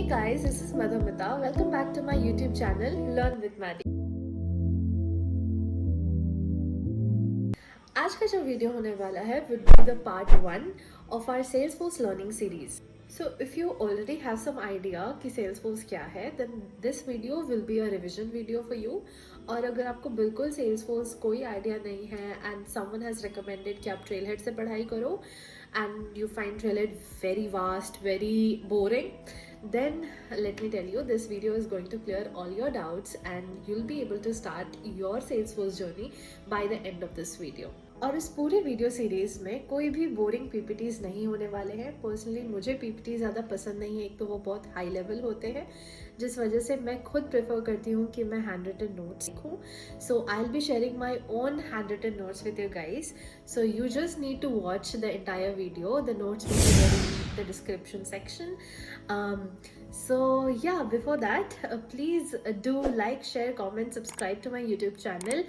guys, this is Madhumita. Welcome back to my YouTube channel, Learn with Maddie. आज का जो video होने वाला है would be the part 1 of our Salesforce learning series. So if you already have some idea कि Salesforce क्या है, then this video will be a revision video for you. और अगर आपको बिल्कुल Salesforce कोई आइडिया नहीं है and someone has recommended कि आप Trailhead से पढ़ाई करो and you find Trailhead very vast, very boring, then let me tell you, this video is going to clear all your doubts and you'll be able to start your Salesforce journey by the end of this video. और इस पूरे video series में कोई भी boring PPTs नहीं होने वाले हैं. पर्सनली मुझे पीपीटी ज़्यादा पसंद नहीं है, एक तो वो बहुत हाई लेवल होते हैं जिस वजह से मैं खुद प्रेफर करती हूँ कि मैं हैंड रिटन नोट्स लिखूँ. So I will be sharing my own hand written notes with you guys. So you just need to watch the entire video. The notes will be there in the description section. So yeah, before that, please do like, share, comment, subscribe to my YouTube channel.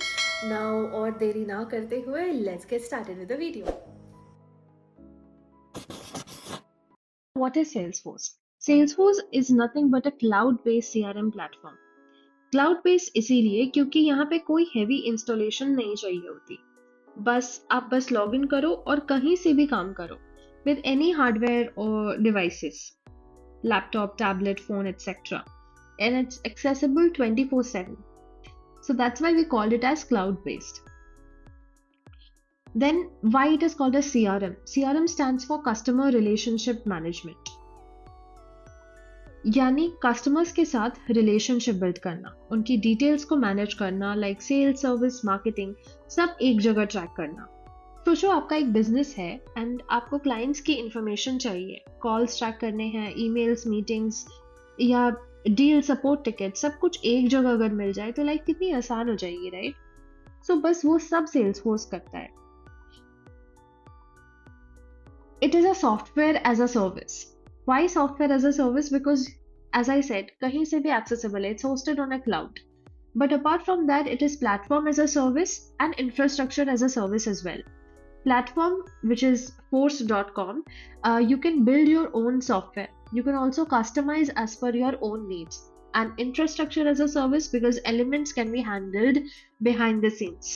Now और देरी ना करते हुए, let's get started with the video. What is Salesforce? Salesforce is nothing but a cloud-based CRM platform. Cloud-based इसीलिए क्योंकि यहाँ पे कोई heavy installation नहीं चाहिए होती. आप बस login करो और कहीं से भी काम करो with any hardware or devices, laptop, tablet, phone, etc. And it's accessible 24/7. So that's why we called it as cloud-based. Then why it is called as CRM? CRM stands for Customer Relationship Management. यानी customers के साथ relationship build करना, उनकी details को manage करना, like sales, service, marketing, सब एक जगह ट्रैक करना. सोचो आपका एक बिजनेस है एंड आपको क्लाइंट्स की इंफॉर्मेशन चाहिए, कॉल्स ट्रैक करने हैं, ईमेल्स, मीटिंग्स या डील, सपोर्ट, टिकट, सब कुछ एक जगह अगर मिल जाए तो लाइफ कितनी आसान हो जाएगी, राइट? सो बस वो सब सेल्सफोर्स करता है. It is a software as a service. Why software as a service? Because as I said, कहीं से भी एक्सेसिबल है. It's hosted on a cloud. But apart from that, it is platform as a service and infrastructure as a service as well. Platform, which is force.com, you can build your own software. You can also customize as per your own needs. And infrastructure as a service because elements can be handled behind the scenes.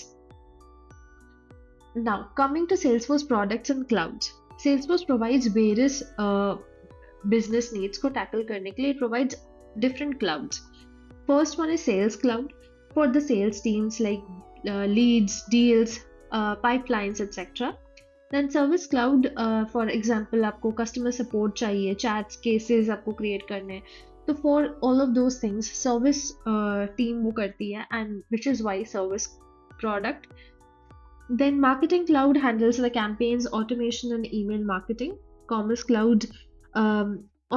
Now, coming to Salesforce products and clouds. Salesforce provides various business needs को tackle करने के लिए. It provides different clouds. First one is Sales Cloud for the sales teams like leads, deals, pipelines, etc. Then Service Cloud, for example, आपको customer support चाहिए, chats, cases आपको create करने. तो for all of those things, service team वो करती है, and which is why service product. Then Marketing Cloud handles the campaigns, automation and email marketing. Commerce Cloud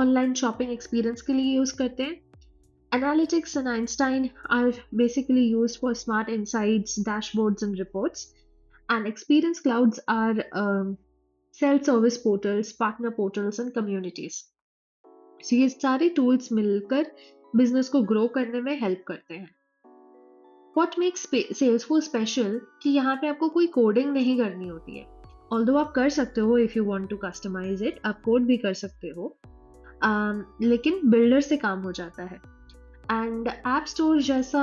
online shopping experience के लिए use करते हैं. Analytics and Einstein are basically used for smart insights, dashboards, and reports. And Experience Clouds are self-service portals, partner portals, and communities. So ये सारे tools मिलकर business को grow करने में help करते हैं. What makes Salesforce special कि यहाँ पे आपको कोई coding नहीं करनी होती है. Although आप कर सकते हो if you want to customize it, आप code भी कर सकते हो, लेकिन builder से काम हो जाता है. एंड ऐप स्टोर जैसा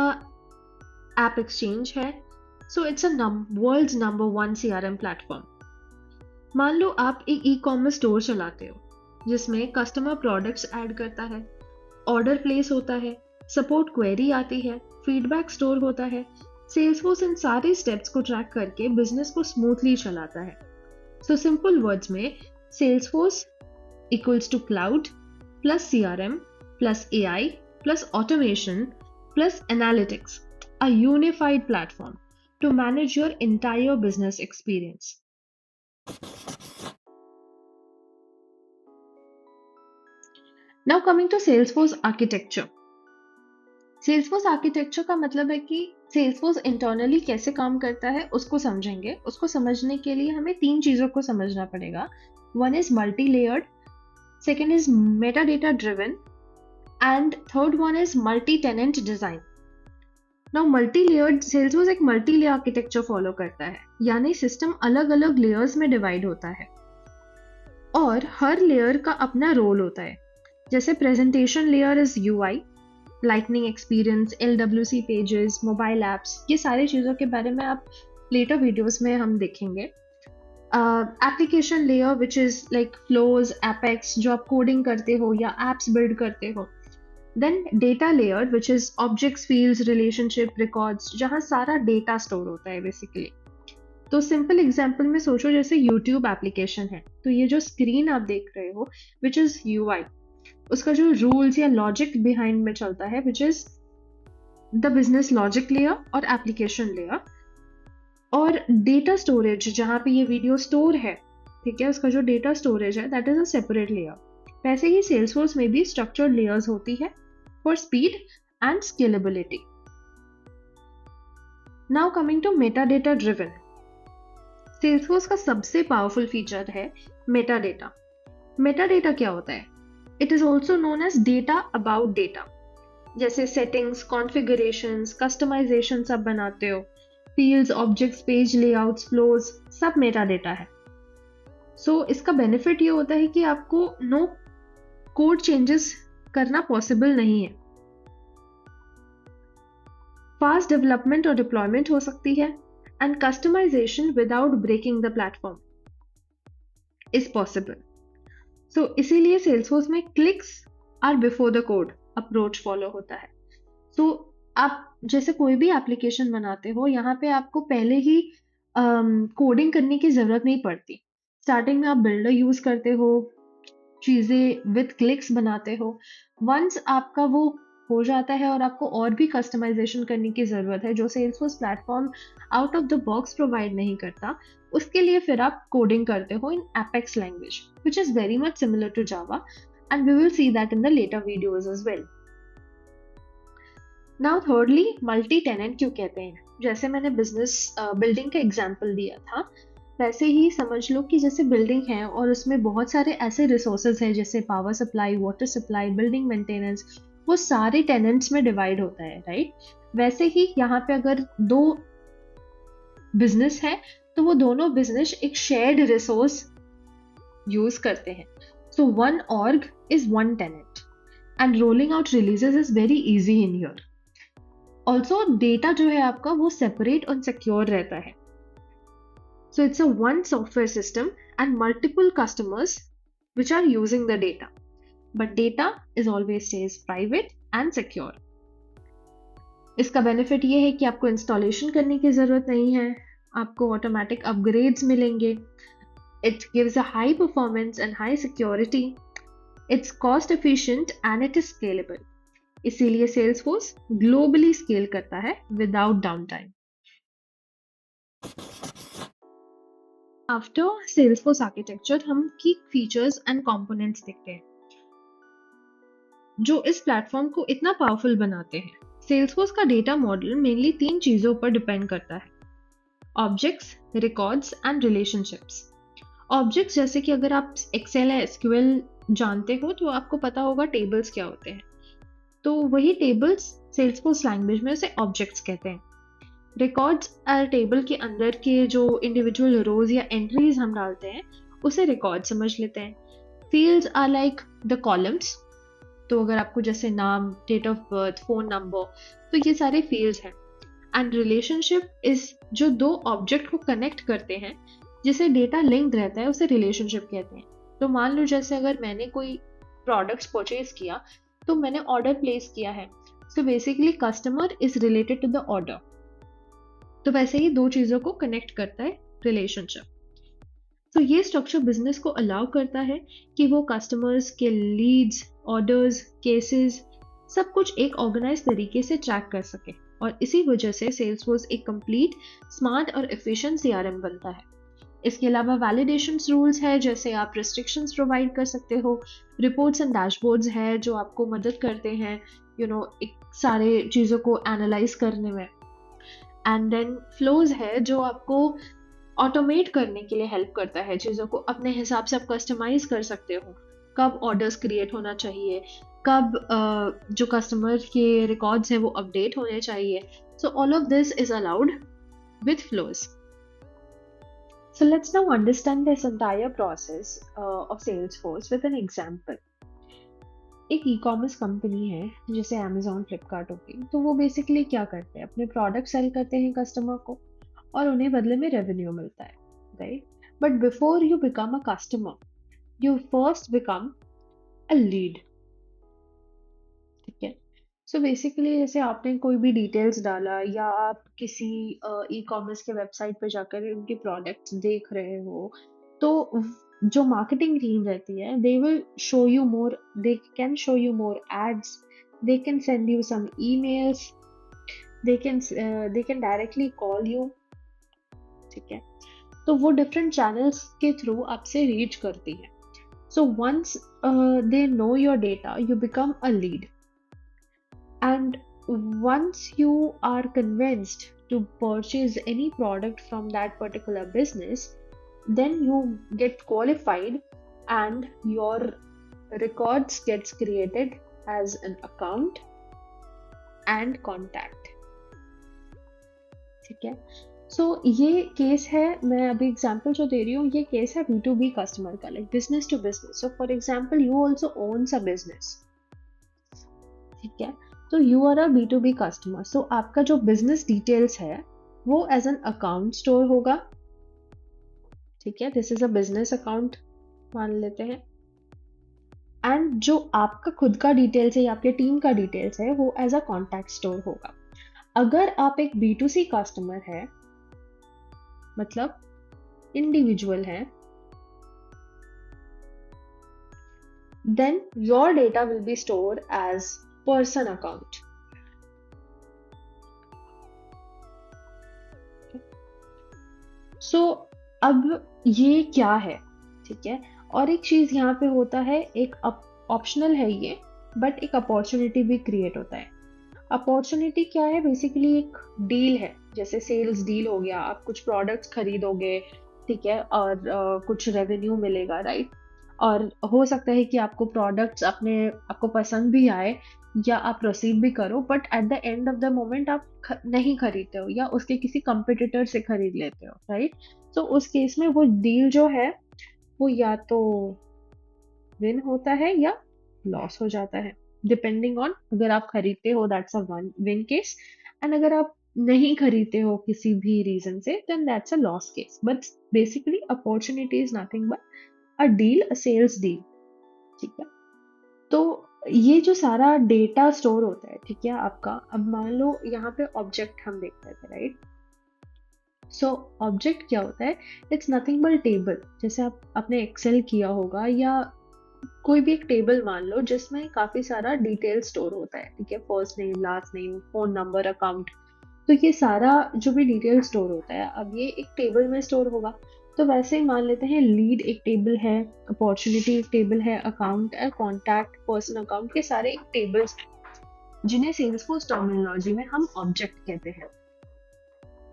ऐप एक्सचेंज है. So it's a world's number 1 CRM platform. मान लो आप एक ई-कॉमर्स स्टोर चलाते हो जिसमें कस्टमर प्रोडक्ट्स ऐड करता है, ऑर्डर प्लेस होता है, सपोर्ट क्वेरी आती है, फीडबैक स्टोर होता है. सेल्सफोर्स इन सारे स्टेप्स को ट्रैक करके बिजनेस को स्मूथली चलाता है. सो सिंपल वर्ड्स में, Salesforce equals to cloud plus CRM plus AI plus automation plus analytics, a unified platform to manage your entire business experience. Now coming to Salesforce architecture. Salesforce architecture का मतलब है कि Salesforce internally कैसे काम करता है उसको समझेंगे. उसको समझने के लिए हमें 3 चीजों को समझना पड़ेगा. One is multi-layered, second is metadata driven, and third one is multi-tenant design. Now multi-layered, Salesforce एक multi-layer architecture follow करता है, यानी सिस्टम अलग अलग लेयर्स में डिवाइड होता है और हर लेयर का अपना रोल होता है. जैसे presentation layer is UI, lightning experience, LWC pages, mobile apps, ये सारी चीज़ों के बारे में आप लेटर वीडियोस में हम देखेंगे. Application layer which is like flows, apex, जो आप कोडिंग करते हो या एप्स बिल्ड करते हो. Then data layer which is objects, fields, relationship, records, जहाँ सारा डेटा स्टोर होता है बेसिकली. तो सिंपल एग्जांपल में सोचो, जैसे यूट्यूब एप्लीकेशन है, तो ये जो स्क्रीन आप देख रहे हो विच इज़ यूआई, उसका जो रूल्स या लॉजिक बिहाइंड में चलता है which is the business logic layer और एप्लीकेशन लेयर. और डेटा स्टोरेज, जहाँ पे ये वीडियो स्टोर है, ठीक है, उसका जो डेटा स्टोरेज है that is a separate layer. वैसे ही सेल्सफोर्स में भी स्ट्रक्चर्ड लेयर्स होती है for speed and scalability. Now coming to meta data driven. Salesforce का सबसे पावरफुल फीचर है मेटा डेटा. मेटा डेटा क्या होता है? It is also known as data about data. जैसे सेटिंग्स, कॉन्फ़िगरेशंस, कस्टमाइजेशन सब बनाते हो, fields, objects, page layouts, flows, सब मेटा डेटा है. सो इसका बेनिफिट ये होता है कि आपको नो कोड चेंजेस करना पॉसिबल नहीं है. फास्ट डेवलपमेंट और डिप्लॉयमेंट हो सकती है, and customization without breaking the platform is possible. So इसीलिए सेल्सफोर्स में clicks are before the code approach follow होता है. सो आप जैसे कोई भी एप्लीकेशन बनाते हो, यहाँ पे आपको पहले ही कोडिंग करने की जरूरत नहीं पड़ती. स्टार्टिंग में आप बिल्डर यूज करते हो, चीजें विथ क्लिक्स बनाते हो. वंस आपका वो हो जाता है और आपको और भी कस्टमाइजेशन करने की जरूरत है जो Salesforce platform out of the box provide नहीं करता, उसके लिए फिर आप कोडिंग करते हो in Apex language which is very much similar to Java, and we will see that in the later videos as well. Now thirdly, multi-tenant क्यों कहते हैं? जैसे मैंने बिजनेस बिल्डिंग का एग्जांपल दिया था, वैसे ही समझ लो कि जैसे बिल्डिंग है और उसमें बहुत सारे ऐसे रिसोर्सेज हैं जैसे power supply, water supply, building maintenance, वो सारे टेनेंट्स में डिवाइड होता है, राइट? वैसे ही यहाँ पे अगर दो बिजनेस है तो वो दोनों बिजनेस एक शेयर्ड रिसोर्स यूज करते हैं. So one org is one tenant, and rolling out releases is very easy in here. Also, data जो है आपका वो separate और secure रहता है. So it's a one software system and multiple customers which are using the data. But data is always stays private and secure. इसका benefit ये है कि आपको installation करने की जरूरत नहीं है, आपको automatic upgrades मिलेंगे. It gives a high performance and high security. It's cost efficient and it is scalable. इसीलिए Salesforce globally scale करता है without downtime. After Salesforce architecture, हम key features and components देखते हैं जो इस प्लेटफॉर्म को इतना पावरफुल बनाते हैं. Salesforce का डेटा मॉडल मेनली 3 चीजों पर डिपेंड करता है: objects, records and relationships. Objects जैसे कि अगर आप एक्सेल या एसक्यूएल जानते हो तो आपको पता होगा टेबल्स क्या होते हैं, तो वही टेबल्स सेल्सफोर्स लैंग्वेज में उसे ऑब्जेक्ट्स कहते हैं. रिकॉर्ड्स टेबल के अंदर के जो इंडिविजुअल रोज या एंट्रीज हम डालते हैं उसे रिकॉर्ड समझ लेते हैं. Fields are like the columns, तो अगर आपको जैसे नाम, date of birth, phone number, तो ये सारे फील्ड्स हैं. एंड रिलेशनशिप इज जो दो ऑब्जेक्ट को कनेक्ट करते हैं जिसे डेटा लिंक्ड रहता है उसे रिलेशनशिप कहते हैं. तो मान लो जैसे अगर मैंने कोई प्रोडक्ट्स परचेज किया तो मैंने ऑर्डर प्लेस किया है, so basically customer is related to the order. तो वैसे ही दो चीजों को कनेक्ट करता है रिलेशनशिप. तो ये स्ट्रक्चर बिजनेस को अलाउ करता है कि वो कस्टमर्स के लीड्स, ऑर्डर्स, केसेस सब कुछ एक ऑर्गेनाइज तरीके से ट्रैक कर सके, और इसी वजह से सेल्सफोर्स एक कंप्लीट, स्मार्ट और एफिशिएंट सीआरएम बनता है. इसके अलावा वैलिडेशन रूल्स है, जैसे आप रिस्ट्रिक्शंस प्रोवाइड कर सकते हो, रिपोर्ट्स एंड डैशबोर्ड्स है जो आपको मदद करते हैं एक सारे चीज़ों को एनालाइज करने में. एंड देन फ्लोज है जो आपको ऑटोमेट करने के लिए हेल्प करता है, चीज़ों को अपने हिसाब से आप कस्टमाइज कर सकते हो, कब ऑर्डर्स क्रिएट होना चाहिए, कब जो कस्टमर के रिकॉर्ड्स हैं वो अपडेट होने चाहिए. सो all of this is allowed with flows. So let's now understand this entire process of Salesforce with an example. एक ई कॉमर्स कंपनी है जैसे अमेजोन फ्लिपकार्ट हो गई, तो वो बेसिकली क्या करते हैं, अपने प्रोडक्ट सेल करते हैं कस्टमर को और उन्हें बदले में रेवेन्यू मिलता है, right? But before you become a customer you first become a lead, ठीक है? सो बेसिकली जैसे आपने कोई भी डिटेल्स डाला या आप किसी ई कॉमर्स के वेबसाइट पर जाकर उनके प्रोडक्ट्स देख रहे हो, तो जो मार्केटिंग टीम रहती है they will show you more, they can show you more ads, they can send you some emails, they can directly call you, ठीक है? तो वो डिफरेंट चैनल्स के थ्रू आपसे रीच करती है. So once they know your data you become a lead. And once you are convinced to purchase any product from that particular business, then you get qualified and your records gets created as an account and contact. ठीक है? सो ये case है, मैं अभी example जो दे रही हूँ ये केस है B2B कस्टमर का, like business to business. So for example you also owns a business, ठीक है? तो you are a B2B customer, so आपका जो बिजनेस डिटेल्स है वो एज एन अकाउंट स्टोर होगा, ठीक है? This is a business account मान लेते हैं. एंड जो आपका खुद का डिटेल्स है या आपके टीम का डिटेल्स है वो एज अ कॉन्टैक्ट स्टोर होगा. अगर आप एक B2C कस्टमर है, मतलब इंडिविजुअल है, then your data will be stored as person account. So अब ये क्या है, ठीक है? और एक चीज यहाँ पे होता है, एक ऑप्शनल है ये, बट एक अपॉर्चुनिटी भी क्रिएट होता है. अपॉर्चुनिटी क्या है? बेसिकली एक डील है, जैसे सेल्स डील हो गया, आप कुछ प्रोडक्ट्स खरीदोगे, ठीक है? और कुछ रेवेन्यू मिलेगा, राइट? और हो सकता है कि आपको प्रोडक्ट्स आपको पसंद भी आए या आप प्रोसीड भी करो, but at the end of the moment आप नहीं खरीदते हो या उसके किसी कंपिटिटर से खरीद लेते हो, राइट? तो उस केस में वो डील जो है वो या तो विन होता है या लॉस हो जाता है, डिपेंडिंग ऑन, अगर आप खरीदते हो that's a win case, and अगर आप नहीं खरीदते हो किसी भी रीजन से then that's a loss case. But basically opportunity is nothing but a deal, a sales deal, ठीक है? तो ये जो सारा डेटा स्टोर होता है, ठीक है, आपका, अब मान लो यहाँ पे ऑब्जेक्ट हम देख रहे थे, राइट? सो ऑब्जेक्ट क्या होता है? It's nothing but table. जैसे आपने एक्सेल किया होगा या कोई भी एक टेबल मान लो जिसमें काफी सारा डिटेल स्टोर होता है, ठीक है? First name, last name, phone number, account. तो ये सारा जो भी डिटेल स्टोर होता है, अब ये एक टेबल में स्टोर होगा. तो वैसे ही मान लेते हैं लीड एक टेबल है, अपॉर्चुनिटी एक टेबल है, अकाउंट है, कॉन्टैक्ट, पर्सन अकाउंट, के सारे एक टेबल्स हैं जिन्हें सेल्सफोर्स टर्मिनोलॉजी में हम ऑब्जेक्ट कहते हैं,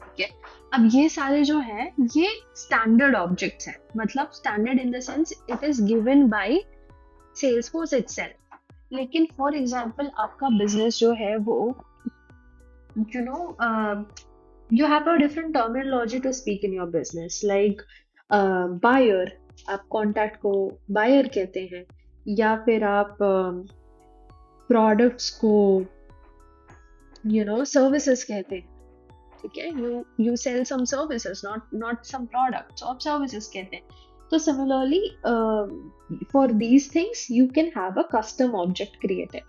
ठीक है? अब ये सारे जो है ये स्टैंडर्ड ऑब्जेक्ट्स हैं, मतलब standard in the sense it is given by Salesforce itself. लेकिन फॉर एग्जांपल आपका बिजनेस जो है वो you know you have a different terminology to speak in your business, like buyer, आप contact को buyer कहते हैं, या फिर आप products को services कहते हैं, ठीक है? you sell some services, not some products, or services कहते हैं. तो similarly for these things you can have a custom object created,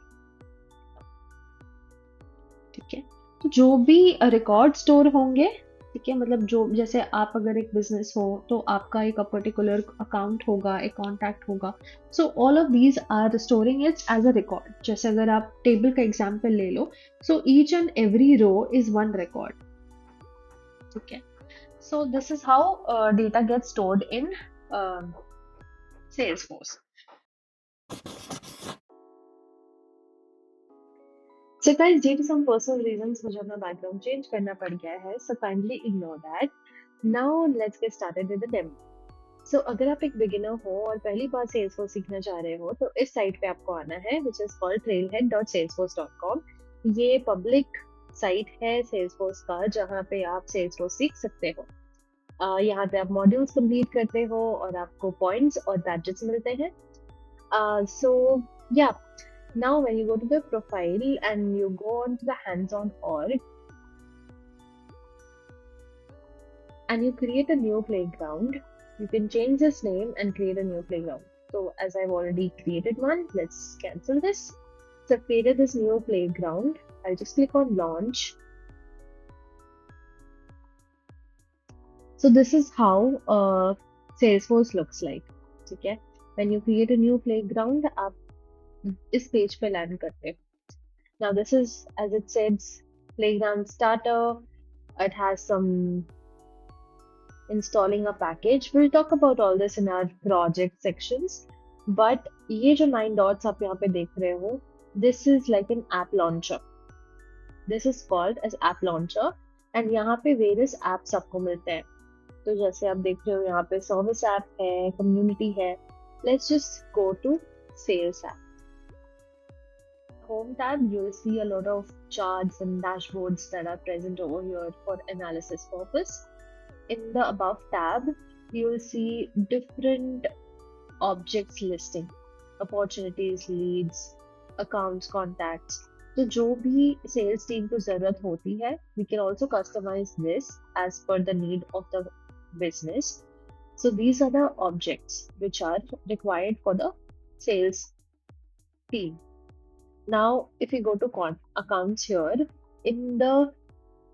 ठीक है? तो जो भी रिकॉर्ड स्टोर होंगे, ठीक है, मतलब जो, जैसे आप अगर एक बिजनेस हो तो आपका एक पर्टिकुलर अकाउंट होगा, एक कॉन्टैक्ट होगा. So all of these are storing it as a record. जैसे अगर आप टेबल का एग्जांपल ले लो, so each and every row is one record, ठीक है? So this is how data get stored in Salesforce. So guys, due to some personal reasons, मुझे अपना background change करना पड़ गया है. So kindly ignore that. Now let's get started with the demo. So अगर आप एक beginner हो और पहली बार Salesforce सीखना चाह रहे हो तो इस साइट पे आपको आना है, which is called trailhead.salesforce.com. ये पब्लिक साइट है Salesforce का जहाँ पे आप Salesforce सीख सकते हो. यहाँ पे आप मॉड्यूल्स कंप्लीट करते हो और आपको पॉइंट्स और बैजेस मिलते हैं. So yeah. Now, when you go to the profile and you go on to the hands-on org and you create a new playground, you can change this name and create a new playground. So, as I've already created one, let's cancel this. So, I've created this new playground. I'll just click on launch. So, this is how Salesforce looks like. Okay, when you create a new playground, आप इस page पे land करते हैं. Now this is, as it says, playground starter. It has some installing a package. We'll talk about all this in our project sections. But ये जो 9 dots आप यहाँ पे देख रहे हो, this is like an app launcher. This is called as app launcher. And यहाँ पे various apps आपको मिलते हैं. तो जैसे आप देख रहे हो यहाँ पे service app है, community है. Let's just go to sales app. Home tab, you'll see a lot of charts and dashboards that are present over here for analysis purpose. In the above tab, you'll see different objects listing, opportunities, leads, accounts, contacts. तो जो भी sales team को जरूरत होती है, we can also customize this as per the need of the business. So these are the objects which are required for the sales team. Now, if you go to accounts here, in the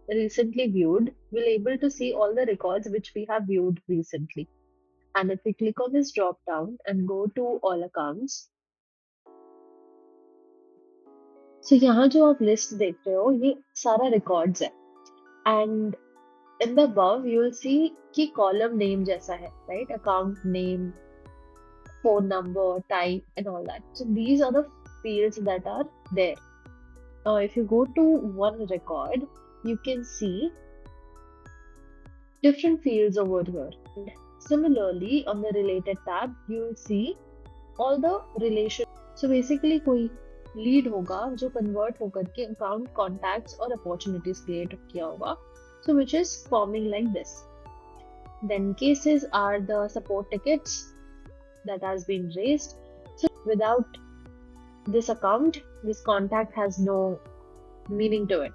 recently viewed, we'll able to see all the records which we have viewed recently. And if we click on this drop down and go to all accounts, so यहाँ जो आप list देख रहे हो, ये सारा records है. And in the above, you will see कि column name जैसा है, right? Account name, phone number, type, and all that. So these are the fields that are there. Now, if you go to one record, you can see different fields over here. And similarly, on the related tab, you will see all the relation. So basically, कोई lead होगा जो convert होकर के account contacts और opportunities create किया होगा. So which is forming like this. Then cases are the support tickets that has been raised. So without this account, this contact has no meaning to it.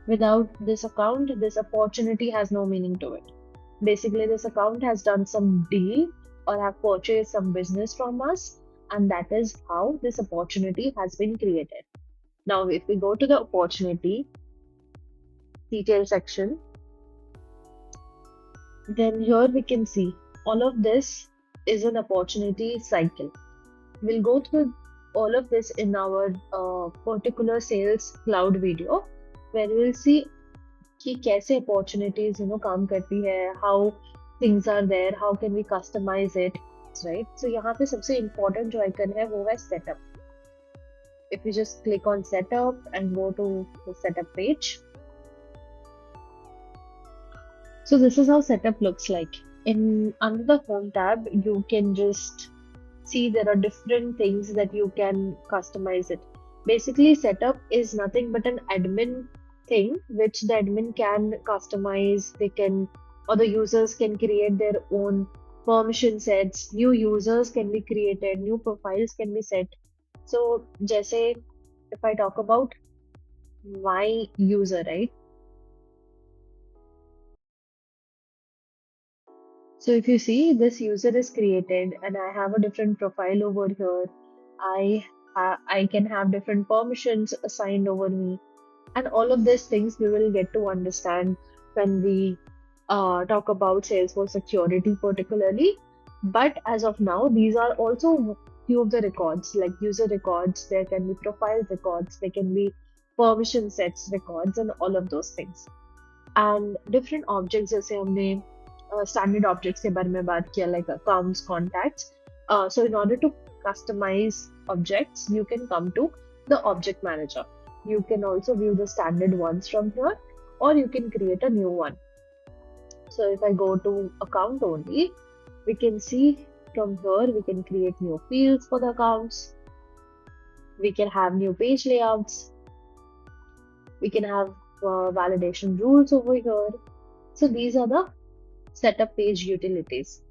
Without this account, this opportunity has no meaning to it. Basically, this account has done some deal or have purchased some business from us, and that is how this opportunity has been created. Now, if we go to the opportunity detail section, then here we can see all of this is an opportunity cycle. We'll go through all of this in our particular sales cloud video, where we'll see कि कैसे opportunities काम करती है, how things are there, how can we customize it, right? So यहाँ पे सबसे important जो icon है वो है setup. If you just click on setup and go to the setup page, so this is how setup looks like. In under the home tab, you can just see there are different things that you can customize it. Basically, setup is nothing but an admin thing which the admin can customize. They can, or the users can create their own permission sets. New users can be created, new profiles can be set. So, जैसे if I talk about my user, right? So if you see, this user is created and I have a different profile over here. I can have different permissions assigned over me, and all of these things we will get to understand when we talk about Salesforce security particularly. But as of now, these are also few of the records, like user records. There can be profile records, there can be permission sets records, and all of those things. And different objects, जैसे हमने standard objects के बारे में बात किया, like accounts, contacts. So in order to customize objects, you can come to the object manager. You can also view the standard ones from here, or you can create a new one. So if I go to account only, we can see from here we can create new fields for the accounts. We can have new page layouts. We can have validation rules over here. So these are the setup page utilities.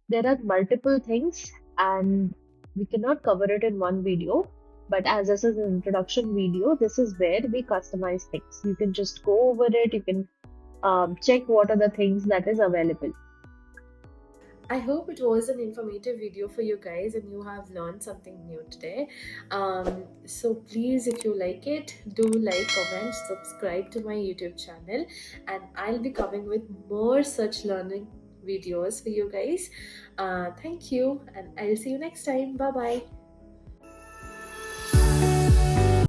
There are multiple things and we cannot cover it in one video. But as this is an introduction video, this is where we customize things. You can just go over it, you can check what are the things that is available. I hope it was an informative video for you guys and you have learned something new today. So please, if you like it, do like, comment, subscribe to my YouTube channel, and I'll be coming with more such learning videos for you guys. Thank you, and I'll see you next time. Bye bye.